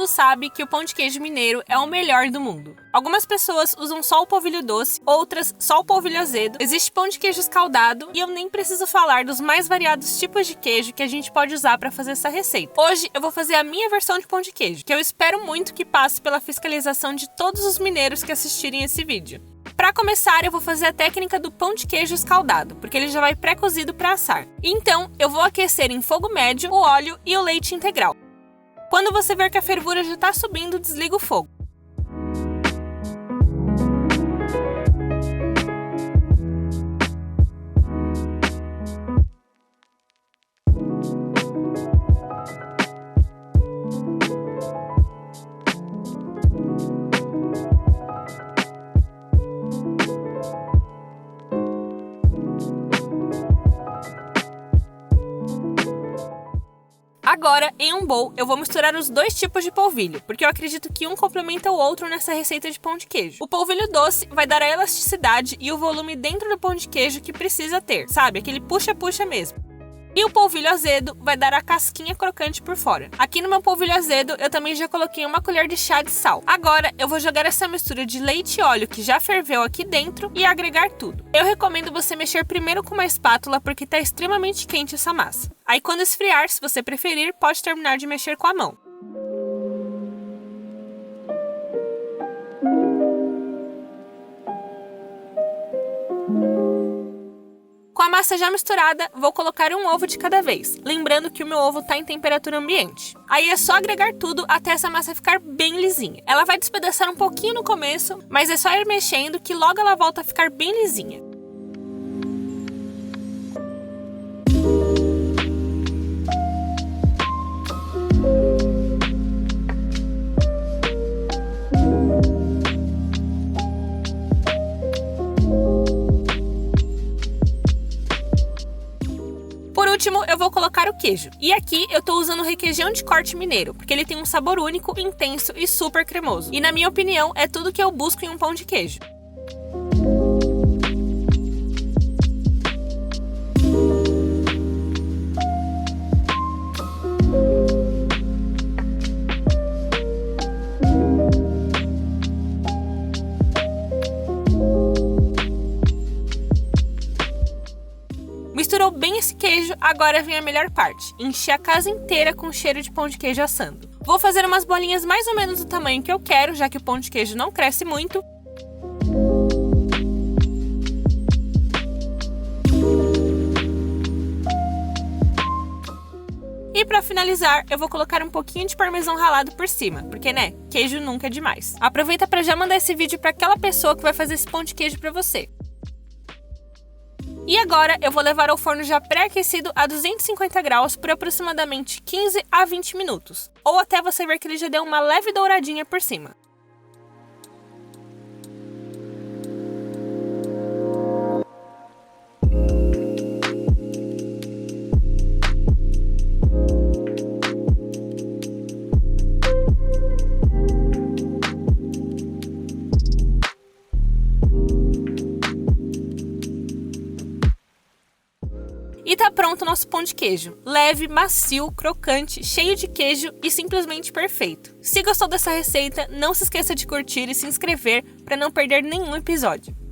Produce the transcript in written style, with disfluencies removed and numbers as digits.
mundo sabe que o pão de queijo mineiro é o melhor do mundo. Algumas pessoas usam só o polvilho doce, outras só o polvilho azedo. Existe pão de queijo escaldado e eu nem preciso falar dos mais variados tipos de queijo que a gente pode usar para fazer essa receita. Hoje eu vou fazer a minha versão de pão de queijo, que eu espero muito que passe pela fiscalização de todos os mineiros que assistirem esse vídeo. Para começar, eu vou fazer a técnica do pão de queijo escaldado, porque ele já vai pré-cozido para assar. Então, eu vou aquecer em fogo médio o óleo e o leite integral. Quando você ver que a fervura já está subindo, desliga o fogo. Agora, em um bowl, eu vou misturar os dois tipos de polvilho, porque eu acredito que um complementa o outro nessa receita de pão de queijo. O polvilho doce vai dar a elasticidade e o volume dentro do pão de queijo que precisa ter, sabe? Aquele puxa-puxa mesmo. E o polvilho azedo vai dar a casquinha crocante por fora. Aqui no meu polvilho azedo, eu também já coloquei uma colher de chá de sal. Agora, eu vou jogar essa mistura de leite e óleo que já ferveu aqui dentro e agregar tudo. Eu recomendo você mexer primeiro com uma espátula porque está extremamente quente essa massa. Aí quando esfriar, se você preferir, pode terminar de mexer com a mão. Com a massa já misturada, vou colocar um ovo de cada vez, lembrando que o meu ovo está em temperatura ambiente. Aí é só agregar tudo até essa massa ficar bem lisinha. Ela vai despedaçar um pouquinho no começo, mas é só ir mexendo que logo ela volta a ficar bem lisinha. Por último, eu vou colocar o queijo. E aqui eu tô usando requeijão de corte mineiro, porque ele tem um sabor único, intenso e super cremoso. E na minha opinião, é tudo que eu busco em um pão de queijo. Misturou bem esse queijo, agora vem a melhor parte, encher a casa inteira com cheiro de pão de queijo assando. Vou fazer umas bolinhas mais ou menos do tamanho que eu quero, já que o pão de queijo não cresce muito. E para finalizar, eu vou colocar um pouquinho de parmesão ralado por cima, porque né, queijo nunca é demais. Aproveita para já mandar esse vídeo para aquela pessoa que vai fazer esse pão de queijo para você. E agora eu vou levar ao forno já pré-aquecido a 250 graus por aproximadamente 15 a 20 minutos, ou até você ver que ele já deu uma leve douradinha por cima. E tá pronto o nosso pão de queijo. Leve, macio, crocante, cheio de queijo e simplesmente perfeito. Se gostou dessa receita, não se esqueça de curtir e se inscrever para não perder nenhum episódio.